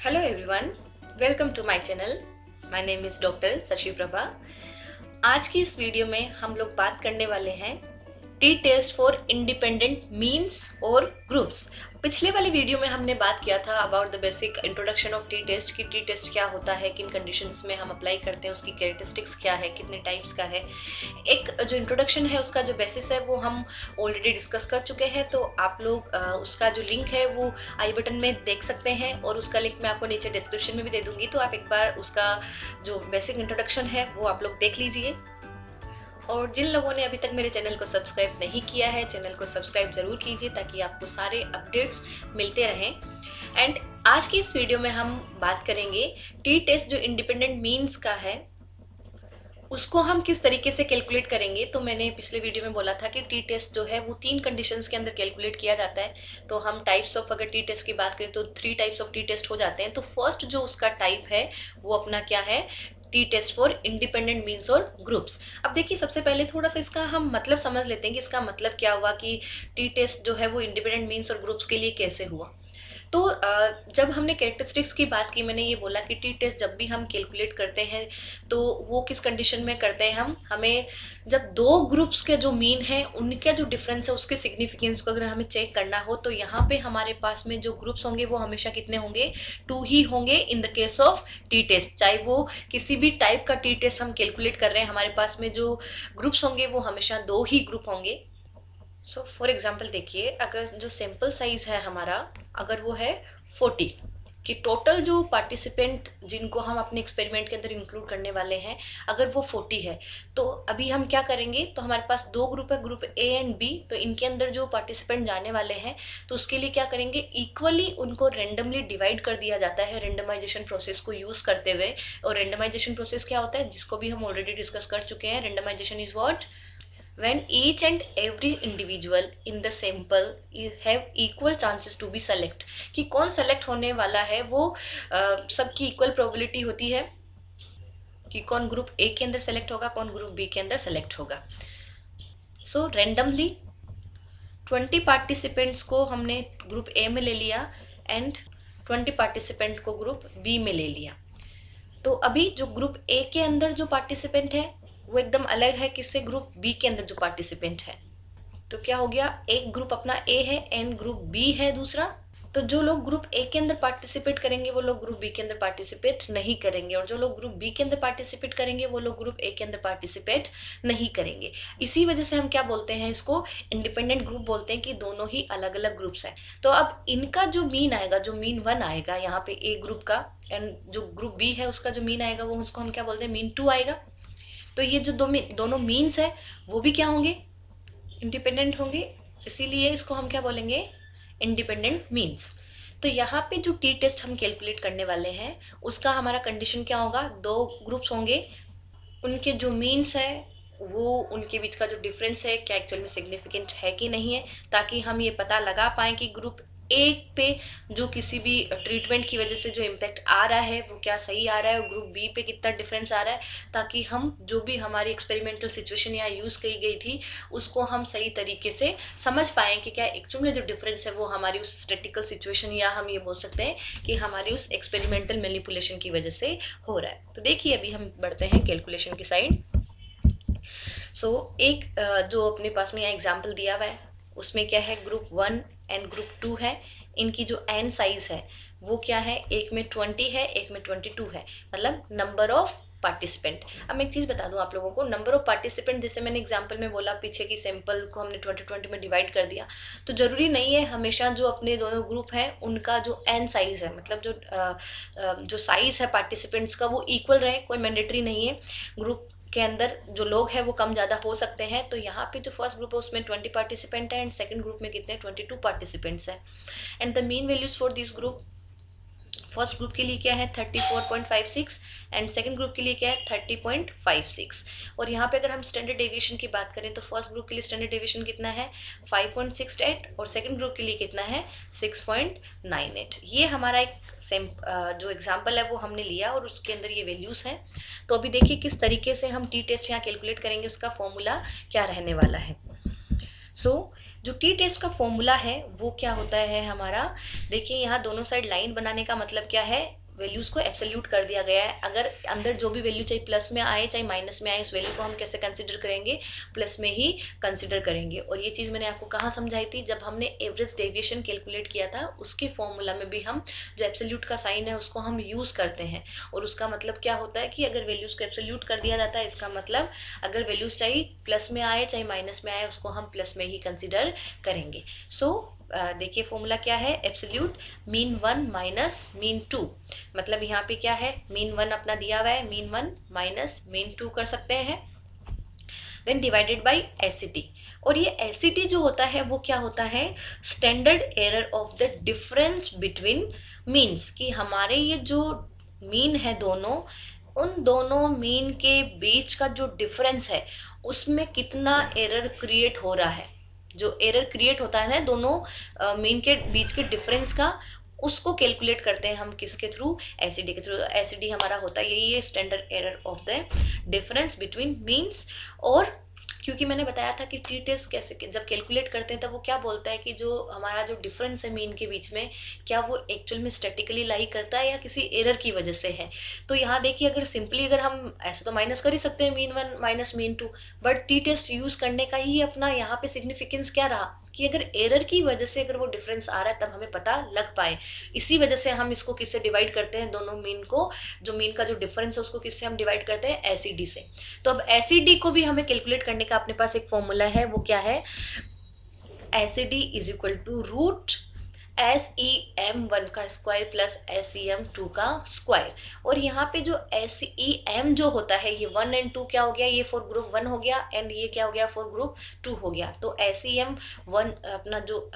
Hello everyone, welcome to my channel. My name is doctor Shashi Prabha. आज की इस video में हम लोग बात करने वाले हैं T test for independent means और ग्रुप्स। पिछले वाले वीडियो में हमने बात किया था about the basic introduction of T test कि टी टेस्ट क्या होता है, किन कंडीशंस में हम अप्लाई करते हैं, उसकी कैरेक्टरिस्टिक्स क्या है, कितने टाइप्स का है। एक जो इंट्रोडक्शन है उसका जो बेसिस है वो हम ऑलरेडी डिस्कस कर चुके हैं, तो आप लोग उसका जो लिंक है वो आई बटन में देख सकते हैं और उसका लिंक मैं आपको नीचे डिस्क्रिप्शन में भी दे दूंगी। तो आप एक बार उसका जो बेसिक इंट्रोडक्शन है वो आप लोग देख लीजिए। और जिन लोगों ने अभी तक मेरे चैनल को सब्सक्राइब नहीं किया है, चैनल को सब्सक्राइब जरूर कीजिए ताकि आपको सारे अपडेट्स मिलते रहें। एंड आज की इस वीडियो में हम बात करेंगे टी टेस्ट जो इंडिपेंडेंट मीन्स का है उसको हम किस तरीके से कैलकुलेट करेंगे। तो मैंने पिछले वीडियो में बोला था कि टी टेस्ट जो है वो 3 कंडीशंस के अंदर कैलकुलेट किया जाता है। तो हम टाइप्स ऑफ, अगर टी टेस्ट की बात करें तो 3 टाइप्स ऑफ टी टेस्ट हो जाते हैं। तो फर्स्ट जो उसका टाइप है वो अपना क्या है, T test for independent means और ग्रुप्स। अब देखिए, सबसे पहले थोड़ा सा इसका हम मतलब समझ लेते हैं कि इसका मतलब क्या हुआ कि टी टेस्ट जो है वो इंडिपेंडेंट मीन्स और ग्रुप्स के लिए कैसे हुआ। तो जब हमने कैरेक्टरिस्टिक्स की बात की, मैंने ये बोला कि टी टेस्ट जब भी हम कैलकुलेट करते हैं तो वो किस कंडीशन में करते हैं हमें जब 2 ग्रुप्स के जो मीन है उनका जो डिफरेंस है उसके सिग्निफिकेंस को अगर हमें चेक करना हो तो यहाँ पे हमारे पास में जो ग्रुप्स होंगे वो हमेशा कितने होंगे, 2 ही होंगे in the case of T test. चाहे वो किसी भी टाइप का टी टेस्ट हम कैलकुलेट कर रहे हैं, हमारे पास में जो ग्रुप्स होंगे वो हमेशा 2 ही ग्रुप होंगे। सो फॉर एग्जाम्पल देखिए, अगर जो सैंपल साइज है हमारा, अगर वो है 40 कि टोटल जो पार्टिसिपेंट जिनको हम अपने एक्सपेरिमेंट के अंदर इंक्लूड करने वाले हैं अगर वो 40 है, तो अभी हम क्या करेंगे, तो हमारे पास 2 ग्रुप है, ग्रुप ए एंड बी। तो इनके अंदर जो पार्टिसिपेंट जाने वाले हैं तो उसके लिए क्या करेंगे, इक्वली उनको रेंडमली डिवाइड कर दिया जाता है रेंडमाइजेशन प्रोसेस को यूज करते हुए। और रेंडमाइजेशन प्रोसेस क्या होता है, जिसको भी हम ऑलरेडी डिस्कस कर चुके हैं। Randomization is what, when each and every individual in the sample have equal chances to be select, कि कौन सेलेक्ट होने वाला है वो सबकी इक्वल प्रोबेबिलिटी होती है कि कौन ग्रुप ए के अंदर सेलेक्ट होगा, कौन ग्रुप बी के अंदर सेलेक्ट होगा। सो रेंडमली 20 पार्टिसिपेंट्स को हमने ग्रुप ए में ले लिया एंड 20 पार्टिसिपेंट को ग्रुप बी में ले लिया। तो अभी जो ग्रुप ए के अंदर जो पार्टिसिपेंट है वो एकदम अलग है किससे, ग्रुप बी के अंदर जो पार्टिसिपेंट है। तो क्या हो गया, एक ग्रुप अपना ए है एंड ग्रुप बी है दूसरा। तो जो लोग ग्रुप ए के अंदर पार्टिसिपेट करेंगे वो लोग ग्रुप बी के अंदर पार्टिसिपेट नहीं करेंगे, और जो लोग ग्रुप बी के अंदर पार्टिसिपेट करेंगे वो लोग ग्रुप ए के अंदर पार्टिसिपेट नहीं करेंगे। इसी वजह से हम क्या बोलते हैं, इसको इंडिपेंडेंट ग्रुप बोलते हैं कि दोनों ही अलग अलग ग्रुप्स हैं। तो अब इनका जो मीन आएगा, जो मीन 1 आएगा यहाँ पे ए ग्रुप का, एंड जो ग्रुप बी है उसका जो मीन आएगा वो उसको हम क्या बोलते हैं, मीन 2 आएगा। तो ये जो दोनों मीन्स है वो भी क्या होंगे, इंडिपेंडेंट होंगे, इसीलिए इसको हम क्या बोलेंगे, इंडिपेंडेंट मीन्स। तो यहाँ पे जो टी टेस्ट हम कैलकुलेट करने वाले हैं उसका हमारा कंडीशन क्या होगा, 2 ग्रुप्स होंगे, उनके जो मीन्स है वो उनके बीच का जो डिफरेंस है क्या एक्चुअल में सिग्निफिकेंट है कि नहीं है, ताकि हम ये पता लगा पाए कि ग्रुप ए पे जो किसी भी ट्रीटमेंट की वजह से जो इम्पैक्ट आ रहा है वो क्या सही आ रहा है, और ग्रुप बी पे कितना डिफरेंस आ रहा है, ताकि हम जो भी हमारी एक्सपेरिमेंटल सिचुएशन यहाँ यूज की गई थी उसको हम सही तरीके से समझ पाए कि क्या एक्चुअल में जो डिफरेंस है वो हमारी उस स्टैटिकल सिचुएशन या हम ये बोल सकते हैं कि हमारी उस एक्सपेरिमेंटल मैनिपुलेशन की वजह से हो रहा है। तो देखिए अभी हम बढ़ते हैं कैलकुलेशन की साइड। सो एक जो अपने पास में यहाँ एग्जाम्पल दिया हुआ है उसमें क्या है, ग्रुप 1 एंड ग्रुप 2 है। इनकी जो एन साइज है वो क्या है, एक में 20 है, एक में 22 है, मतलब नंबर ऑफ पार्टिसिपेंट। अब मैं एक चीज बता दूं आप लोगों को, नंबर ऑफ पार्टिसिपेंट जैसे मैंने एग्जांपल में बोला, पीछे की सैंपल को हमने 20 में डिवाइड कर दिया, तो जरूरी नहीं है हमेशा जो अपने दोनों ग्रुप है उनका जो एन साइज है, मतलब जो साइज है पार्टिसिपेंट्स का वो इक्वल रहे, कोई मैंडेटरी नहीं है। ग्रुप के अंदर जो लोग हैं वो कम ज्यादा हो सकते हैं। तो यहाँ पे जो फर्स्ट ग्रुप है उसमें 20 पार्टिसिपेंट है एंड सेकंड ग्रुप में कितने, 22 पार्टिसिपेंट्स हैं। And the mean values for this group, first group के लिए क्या है 34.56 एंड सेकंड ग्रुप के लिए क्या है 30.56। और यहाँ पे अगर हम स्टैंडर्ड डेविएशन की बात करें तो फर्स्ट ग्रुप के लिए स्टैंडर्ड डेविएशन कितना है 5.68 और सेकंड ग्रुप के लिए कितना है 6.98। ये हमारा एक जो एग्जाम्पल है वो हमने लिया और उसके अंदर ये वैल्यूज हैं। तो अभी देखिए किस तरीके से हम टी टेस्ट यहाँ कैलकुलेट करेंगे, उसका फॉर्मूला क्या रहने वाला है। सो जो टी टेस्ट का फॉर्मूला है वो क्या होता है हमारा, देखिए यहाँ दोनों साइड लाइन बनाने का मतलब क्या है, वैल्यूज को एब्सोल्यूट कर दिया गया है। अगर अंदर जो भी वैल्यू चाहे प्लस में आए चाहे माइनस में आए, उस वैल्यू को हम कैसे कंसिडर करेंगे, प्लस में ही कंसिडर करेंगे। और ये चीज मैंने आपको कहाँ समझाई थी, जब हमने एवरेज डेविएशन कैलकुलेट किया था, उसके फॉर्मूला में भी हम जो एब्सोल्यूट का साइन है उसको हम यूज करते हैं। और उसका मतलब क्या होता है कि अगर वैल्यूज को एब्सोल्यूट कर दिया जाता है, इसका मतलब अगर वैल्यूज चाहे प्लस में आए चाहे माइनस में आए, उसको हम प्लस में ही कंसिडर करेंगे। सो देखिए फॉर्मूला क्या है, एब्सोल्यूट मीन 1 माइनस मीन 2, मतलब यहाँ पे क्या है, मीन 1 अपना दिया हुआ है, मीन 1 माइनस मीन 2 कर सकते हैं, देन डिवाइडेड बाय एसईटी। और ये एसईटी जो होता है वो क्या होता है, standard error of the difference between means, कि हमारे ये जो मीन है दोनों, उन दोनों मीन के बीच का जो डिफरेंस है उसमें कितना एरर क्रिएट हो रहा है। जो एरर क्रिएट होता है ना दोनों मीन के बीच के डिफरेंस का, उसको कैलकुलेट करते हैं हम किसके थ्रू, एसईडी के थ्रू। एसईडी हमारा होता है यही है, standard error of the difference between means. और क्योंकि मैंने बताया था कि टी टेस्ट कैसे जब कैलकुलेट करते हैं तब वो क्या बोलता है कि जो हमारा जो डिफरेंस है मीन के बीच में, क्या वो एक्चुअल में स्टैटिकली लाई करता है या किसी एरर की वजह से है। तो यहाँ देखिए अगर सिंपली अगर हम ऐसे तो माइनस कर ही सकते हैं mean 1 minus mean 2, but T test use करने का ही अपना यहाँ पे सिग्निफिकेंस क्या रहा कि अगर एरर की वजह से अगर वो डिफरेंस आ रहा है तब हमें पता लग पाए। इसी वजह से हम इसको किससे डिवाइड करते हैं, दोनों मीन को, जो मीन का जो डिफरेंस है उसको किससे हम डिवाइड करते हैं, एसईडी से। तो अब एसईडी को भी हमें कैलकुलेट करने का अपने पास एक फॉर्मूला है, वो क्या है, SED is equal to root SEM1 का स्क्वायर प्लस SEM2 का स्क्वायर। और यहाँ पे जो SEM जो होता है ये 1 एंड 2 क्या हो गया, ये फॉर ग्रुप 1 हो गया एंड ये क्या हो गया, फॉर ग्रुप 2 हो गया। तो SEM1 अपना जो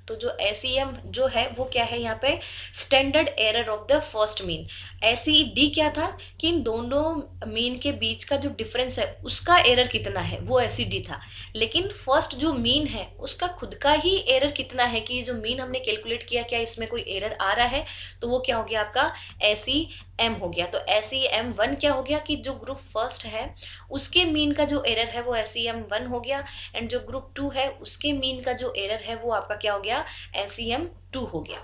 तो जो SEM जो है वो क्या है यहाँ पे, standard error of the first mean. SED क्या था कि इन दोनों मीन के बीच का जो डिफरेंस है उसका एरर कितना है, वो SED था। लेकिन फर्स्ट जो मीन है उसका खुद का ही एरर कितना है, कि जो मीन हमने कैलकुलेट किया क्या इसमें कोई एरर आ रहा है, तो वो क्या हो गया आपका SEM हो गया। तो SEM1 क्या हो गया कि जो ग्रुप फर्स्ट है उसके मीन का जो एरर है वो SEM1 हो गया, एंड जो ग्रुप 2 है उसके मीन का जो एरर है वो आपका क्या हो गया, SEM2 हो गया।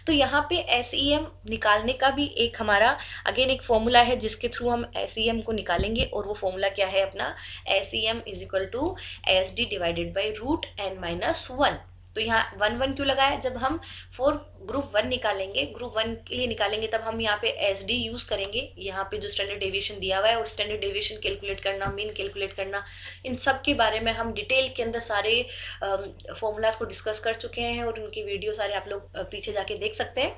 तो यहाँ पे SEM निकालने का भी एक हमारा अगेन एक फॉर्मूला है जिसके थ्रू हम SEM को निकालेंगे, और वो फॉर्मूला क्या है अपना, SEM is equal to SD divided by root n-1। तो यहाँ 1 क्यों लगाया, जब हम फॉर ग्रुप 1 निकालेंगे, ग्रुप 1 के लिए निकालेंगे तब हम यहाँ पे SD यूज करेंगे। यहाँ पे जो स्टैंडर्ड डेविएशन दिया हुआ है और स्टैंडर्ड डेविएशन कैलकुलेट करना, मीन कैलकुलेट करना, इन सब के बारे में हम डिटेल के अंदर सारे फॉर्मूलाज को डिस्कस कर चुके हैं, और उनकी वीडियो सारे आप लोग पीछे जाके देख सकते हैं।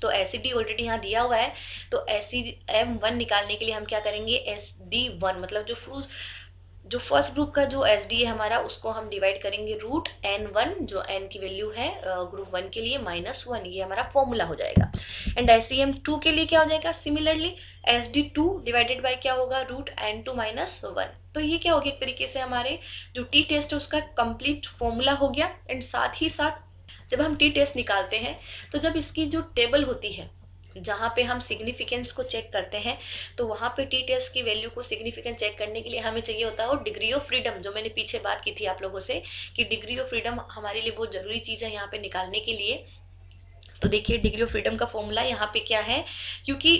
तो SED ऑलरेडी यहाँ दिया हुआ है, तो SEM1 निकालने के लिए हम क्या करेंगे, SD1 मतलब जो फर्स्ट ग्रुप का जो SD है हमारा उसको हम डिवाइड करेंगे रूट n1, जो n की वैल्यू है ग्रुप 1 के लिए -1, ये हमारा फॉर्मूला हो जाएगा। एंड SEM2 के लिए क्या हो जाएगा, सिमिलरली SD2 डिवाइडेड बाय क्या होगा, रूट n2 -1। तो ये क्या हो गया, एक तरीके से हमारे जो टी टेस्ट है उसका कंप्लीट फॉर्मूला हो गया। एंड साथ ही साथ जब हम टी टेस्ट निकालते हैं तो जब इसकी जो टेबल होती है जहाँ पे हम सिग्निफिकेंस को चेक करते हैं, तो वहाँ पे टी टेस्ट की वैल्यू को सिग्निफिकेंस चेक करने के लिए हमें चाहिए होता है और डिग्री ऑफ फ्रीडम, जो मैंने पीछे बात की थी आप लोगों से कि डिग्री ऑफ फ्रीडम हमारे लिए बहुत जरूरी चीज है यहाँ पे निकालने के लिए। तो देखिए डिग्री ऑफ फ्रीडम का फॉर्मूला यहाँ पे क्या है, क्योंकि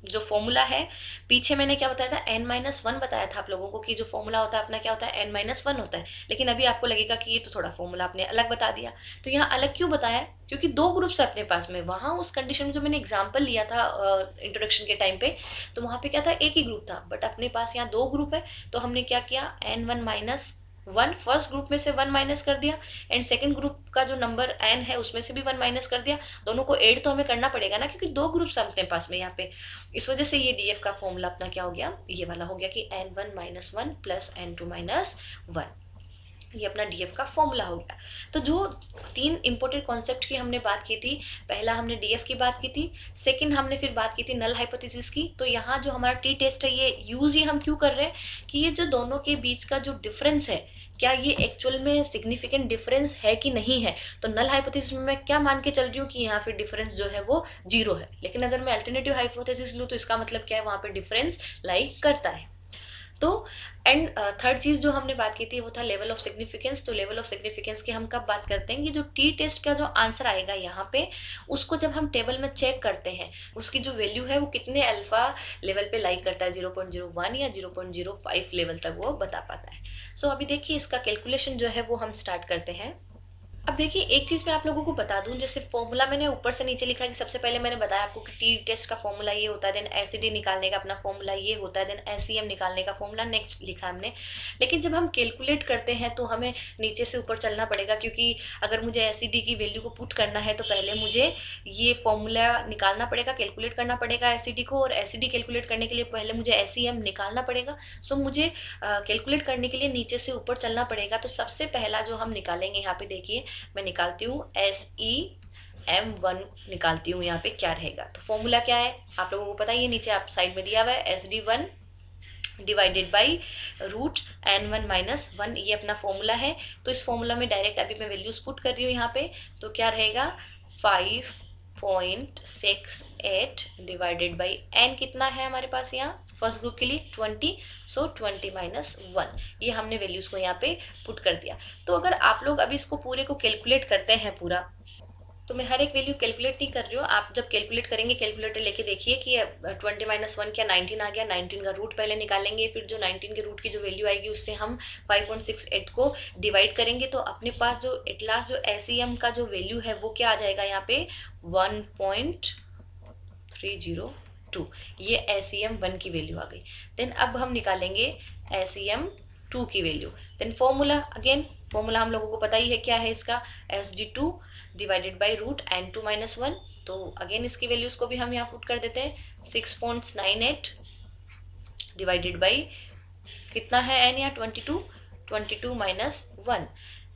जो फॉर्मूला है पीछे मैंने क्या बताया था, n-1 बताया था आप लोगों को कि जो फॉर्मूला होता है अपना क्या होता है, n-1 होता है। लेकिन अभी आपको लगेगा कि ये तो थोड़ा फॉर्मूला आपने अलग बता दिया। तो यहाँ अलग क्यों बताया, क्योंकि 2 ग्रुप्स अपने पास में, वहां उस कंडीशन में जो मैंने एग्जांपल लिया था इंट्रोडक्शन के टाइम पे, तो वहां पे क्या था, एक ही ग्रुप था, बट अपने पास यहाँ 2 ग्रुप है। तो हमने क्या किया, n1 फर्स्ट ग्रुप में से 1 माइनस कर दिया, एंड सेकंड ग्रुप का जो नंबर n है उसमें से भी 1 माइनस कर दिया। दोनों को ऐड तो हमें करना पड़ेगा ना, क्योंकि 2 ग्रुप्स अपने पास में यहाँ पे, इस वजह से ये DF का फॉर्मूला अपना क्या हो गया, ये वाला हो गया कि n1 - 1 प्लस n2 - 1, ये अपना DF का फॉर्मूला हो गया। तो जो 3 इंपॉर्टेंट कॉन्सेप्ट की हमने बात की थी, पहला हमने DF की बात की थी, सेकंड हमने फिर बात की थी नल हाइपोथेसिस की। तो यहाँ जो हमारा टी टेस्ट है ये यूज ही हम क्यों कर रहे हैं कि ये जो दोनों के बीच का जो डिफरेंस है, क्या ये एक्चुअल में सिग्निफिकेंट डिफरेंस है कि नहीं है। तो नल हाइपोथेसिस में मैं क्या मान के चल रही हूँ कि यहाँ पे डिफरेंस जो है वो 0 है, लेकिन अगर मैं अल्टरनेटिव हाइपोथेसिस लूँ तो इसका मतलब क्या है, वहां पे डिफरेंस लाई करता है। तो एंड थर्ड चीज जो हमने बात की थी वो था लेवल ऑफ सिग्निफिकेंस। तो लेवल ऑफ सिग्निफिकेंस की हम कब बात करते हैं कि जो टी टेस्ट का जो आंसर आएगा यहाँ पे, उसको जब हम टेबल में चेक करते हैं उसकी जो वैल्यू है वो कितने अल्फा लेवल पे लाइक करता है, 0.01 या 0.05 लेवल तक वो बता पाता है। सो अभी देखिए इसका कैलकुलेशन जो है वो हम स्टार्ट करते हैं। अब देखिए एक चीज मैं आप लोगों को बता दूं, जैसे फॉर्मूला मैंने ऊपर से नीचे लिखा है कि सबसे पहले मैंने बताया आपको कि टी टेस्ट का फॉर्मूला ये होता है, देन एसिडी निकालने का अपना फॉर्मूला ये होता है, देन एसईएम निकालने का फॉर्मूला नेक्स्ट लिखा हमने। लेकिन जब हम कैलकुलेट करते हैं तो हमें नीचे से ऊपर चलना पड़ेगा, क्योंकि अगर मुझे एसिडी की वैल्यू को पुट करना है तो पहले मुझे ये फॉर्मूला निकालना पड़ेगा, कैलकुलेट करना पड़ेगा एसिडी को, और एसिडी कैलकुलेट करने के लिए पहले मुझे एसईएम निकालना पड़ेगा। सो मुझे कैलकुलेट करने के लिए नीचे से ऊपर चलना पड़ेगा। तो सबसे पहला जो हम निकालेंगे, यहाँ पे देखिए मैं निकालती हूँ SEM1 निकालती हूँ, यहाँ पे क्या रहेगा। तो फॉर्मूला क्या है आप लोगों को पता ही है, नीचे आप साइड में दिया हुआ है SD1 divided by root N1 minus 1, ये अपना फॉर्मूला है। तो इस फॉर्मूला में डायरेक्ट अभी मैं वैल्यूज पुट कर रही हूँ यहाँ पे, तो क्या रहेगा 5.68 डिवाइडेड बाई n कितना है हमारे पास यहाँ फर्स्ट ग्रुप के लिए 20, सो 20 माइनस 1, ये हमने वैल्यूज को यहाँ पे पुट कर दिया। तो अगर आप लोग अभी इसको पूरे को कैलकुलेट करते हैं पूरा, तो मैं हर एक वैल्यू कैलकुलेट नहीं कर रही हूँ, आप जब कैलकुलेट करेंगे कैलकुलेटर लेके देखिए कि 20 माइनस 1 क्या 19 आ गया। 19 का रूट पहले निकालेंगे, फिर जो 19 के रूट की जो वैल्यू आएगी उससे हम 5.68 को डिवाइड करेंगे, तो अपने पास जो एट लास्ट जो एसईएम का जो वैल्यू है वो क्या आ जाएगा यहाँ पे 1.302, ये SEM1 की वैल्यू आ गई। देन अब हम निकालेंगे SEM2 की value. Then formula, again formula हम लोगों को पता ही है क्या है इसका, SD2 divided by root N2 minus 1। तो अगेन इसकी वैल्यूज को भी हम यहाँ पुट कर देते हैं, 6.98 डिवाइडेड बाई कितना है n यहाँ 22 माइनस 1।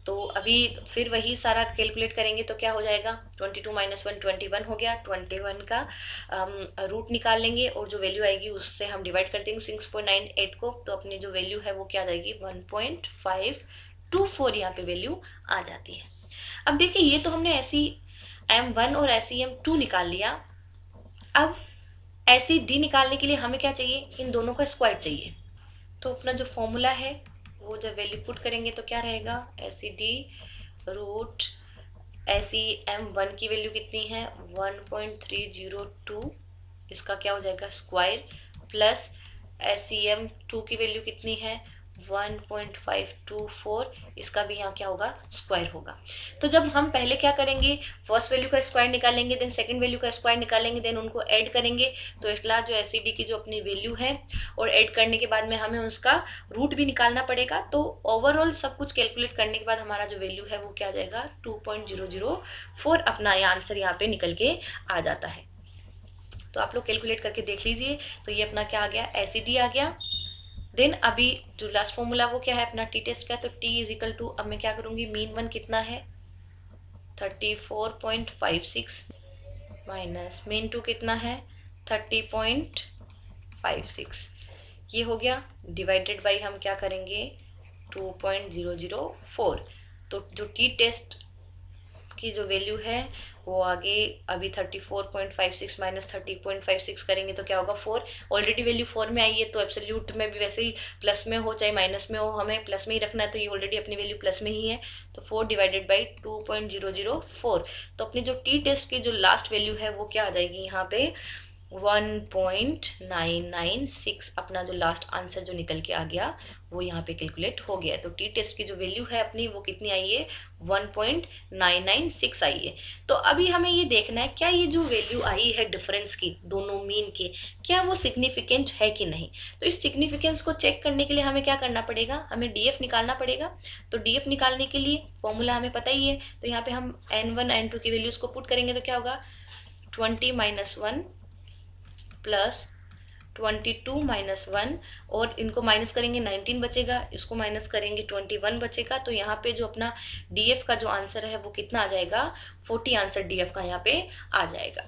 तो अभी फिर वही सारा कैलकुलेट करेंगे तो क्या हो जाएगा 22 माइनस 1 21 हो गया। 21 का रूट निकाल लेंगे और जो वैल्यू आएगी उससे हम डिवाइड कर देंगे 6.98 को, तो अपनी जो वैल्यू है वो क्या आ जाएगी 1.524 यहाँ पे वैल्यू आ जाती है। अब देखिए ये तो हमने SEM1 और SEM2 निकाल लिया। अब SED निकालने के लिए हमें क्या चाहिए, इन दोनों का स्क्वायर चाहिए। तो अपना जो फॉर्मूला है वो जब वैल्यू पुट करेंगे तो क्या रहेगा SED रूट SEM1 की वैल्यू कितनी है 1.302, इसका क्या हो जाएगा स्क्वायर, प्लस SEM2 की वैल्यू कितनी है 1.524, इसका भी यहाँ क्या होगा स्क्वायर होगा। तो जब हम पहले क्या करेंगे फर्स्ट वैल्यू का स्क्वायर निकालेंगे, देन सेकंड वैल्यू का स्क्वायर निकालेंगे, देन उनको ऐड करेंगे। तो इसला जो एसिडी की जो अपनी वैल्यू है और ऐड करने के बाद में हमें उसका रूट भी निकालना पड़ेगा। तो ओवरऑल सब कुछ कैलकुलेट करने के बाद हमारा जो वैल्यू है वो क्या आ जाएगा 2.004, अपना ये आंसर यहाँ पे निकल के आ जाता है। तो आप लोग कैलकुलेट करके देख लीजिए। तो ये अपना क्या आ गया एसिडी आ गया। देन अभी जो लास्ट फॉर्मूला वो क्या है अपना टी टेस्ट का, तो टी इज इक्वल टू, अब मैं क्या करूंगी मीन वन कितना है 34.56 माइनस मीन टू कितना है 30.56, ये हो गया डिवाइडेड बाई हम क्या करेंगे 2.004। तो जो टी टेस्ट की जो वैल्यू है वो आगे अभी 34.56 माइनस 30.56 करेंगे तो क्या होगा 4। ऑलरेडी वैल्यू 4 में आई है, तो एब्सोल्यूट में भी वैसे ही प्लस में हो चाहे माइनस में हो हमें प्लस में ही रखना है, तो ये ऑलरेडी अपनी वैल्यू प्लस में ही है। तो 4 डिवाइडेड बाई 2.004, तो अपनी जो टी टेस्ट की जो लास्ट वैल्यू है वो क्या आ जाएगी यहाँ पे 1.996, अपना जो लास्ट आंसर जो निकल के आ गया वो यहाँ पे कैलकुलेट हो गया है। तो टी टेस्ट की जो वैल्यू है अपनी वो कितनी आई है 1.996 आई है। तो अभी हमें ये देखना है क्या ये जो वैल्यू आई है डिफरेंस की दोनों मीन के, क्या वो सिग्निफिकेंट है कि नहीं। तो इस सिग्निफिकेंस को चेक करने के लिए हमें क्या करना पड़ेगा, हमें DF निकालना पड़ेगा। तो DF निकालने के लिए फॉर्मूला हमें पता ही है, तो यहाँ पे हम N1 N2 की वैल्यूज को पुट करेंगे तो क्या होगा 20 माइनस 1 प्लस 22 माइनस 1, और इनको माइनस करेंगे 19 बचेगा, इसको माइनस करेंगे 21 बचेगा। तो यहाँ पे जो अपना DF का जो आंसर है वो कितना आ जाएगा 40 आंसर DF का यहाँ पे आ जाएगा।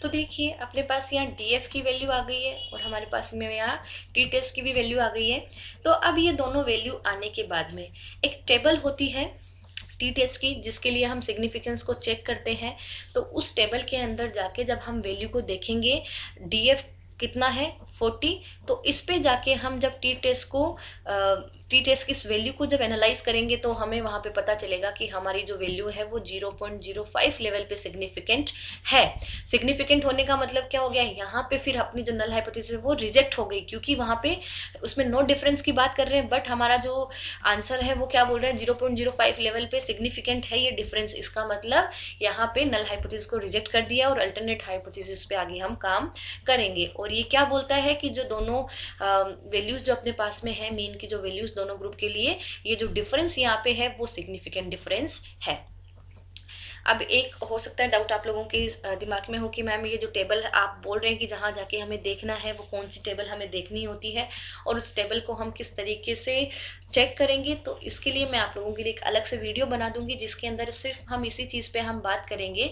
तो देखिए अपने पास यहाँ DF की वैल्यू आ गई है और हमारे पास में यहाँ टी टेस्ट की भी वैल्यू आ गई है। तो अब ये दोनों वैल्यू आने के बाद में एक टेबल होती है टी टेस्ट की जिसके लिए हम सिग्निफिकेंस को चेक करते हैं। तो उस टेबल के अंदर जाके जब हम वैल्यू को देखेंगे DF कितना है 40। तो इस पे जाके हम जब टी टेस्ट की इस वैल्यू को जब एनालाइज करेंगे तो हमें वहां पे पता चलेगा कि हमारी जो वैल्यू है वो 0.05 लेवल पे सिग्निफिकेंट है। सिग्निफिकेंट होने का मतलब क्या हो गया, यहाँ पे फिर अपनी जो नल हाइपोथेसिस वो रिजेक्ट हो गई, क्योंकि वहां पे उसमें नो डिफरेंस की बात कर रहे हैं, बट हमारा जो आंसर है वो क्या बोल रहा है, 0.05 लेवल पे सिग्निफिकेंट है ये डिफरेंस। इसका मतलब यहाँ पे नल हाइपोथेसिस को रिजेक्ट कर दिया और अल्टरनेट हाइपोथेसिस पे आगे हम काम करेंगे। और ये क्या बोलता है कि जो दोनों वैल्यूज जो अपने पास में है, मीन की जो वैल्यूज दोनों ग्रुप के लिए, ये जो डिफरेंस यहाँ पे है वो सिग्निफिकेंट डिफरेंस है। अब एक हो सकता है डाउट आप लोगों के दिमाग में हो कि मैम ये जो टेबल आप बोल रहे हैं कि जहां जाके हमें देखना है वो कौन सी टेबल हमें देखनी होती है और उस टेबल को हम किस तरीके से चेक करेंगे। तो इसके लिए मैं आप लोगों के लिए एक अलग से वीडियो बना दूंगी जिसके अंदर सिर्फ हम इसी चीज पे हम बात करेंगे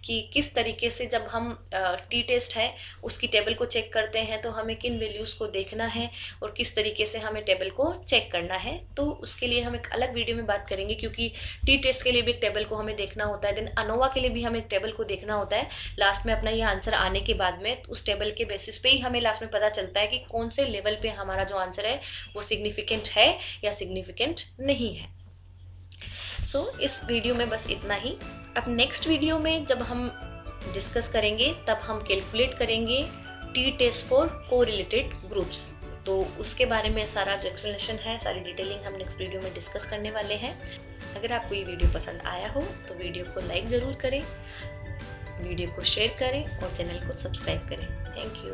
कि किस तरीके से जब हम टी टेस्ट है उसकी टेबल को चेक करते हैं तो हमें किन वैल्यूज को देखना है और किस तरीके से हमें टेबल को चेक करना है। तो उसके लिए हम एक अलग वीडियो में बात करेंगे, क्योंकि टी टेस्ट के लिए भी एक टेबल को हमें देखना होता है, देन अनोवा के लिए भी हमें एक टेबल को देखना होता है। लास्ट में अपना ये आंसर आने के बाद में उस टेबल के बेसिस पे ही हमें लास्ट में पता चलता है कि कौन से लेवल पे हमारा जो आंसर है वो सिग्निफिकेंट है या सिग्निफिकेंट नहीं है। सो इस वीडियो में बस इतना ही। अब नेक्स्ट वीडियो में जब हम डिस्कस करेंगे तब हम कैलकुलेट करेंगे T test for correlated groups. तो उसके बारे में सारा जो एक्सप्लेनेशन है, सारी डिटेलिंग हम नेक्स्ट वीडियो में डिस्कस करने वाले हैं। अगर आपको ये वीडियो पसंद आया हो तो वीडियो को लाइक ज़रूर करें, वीडियो को शेयर करें और चैनल को सब्सक्राइब करें। Thank you.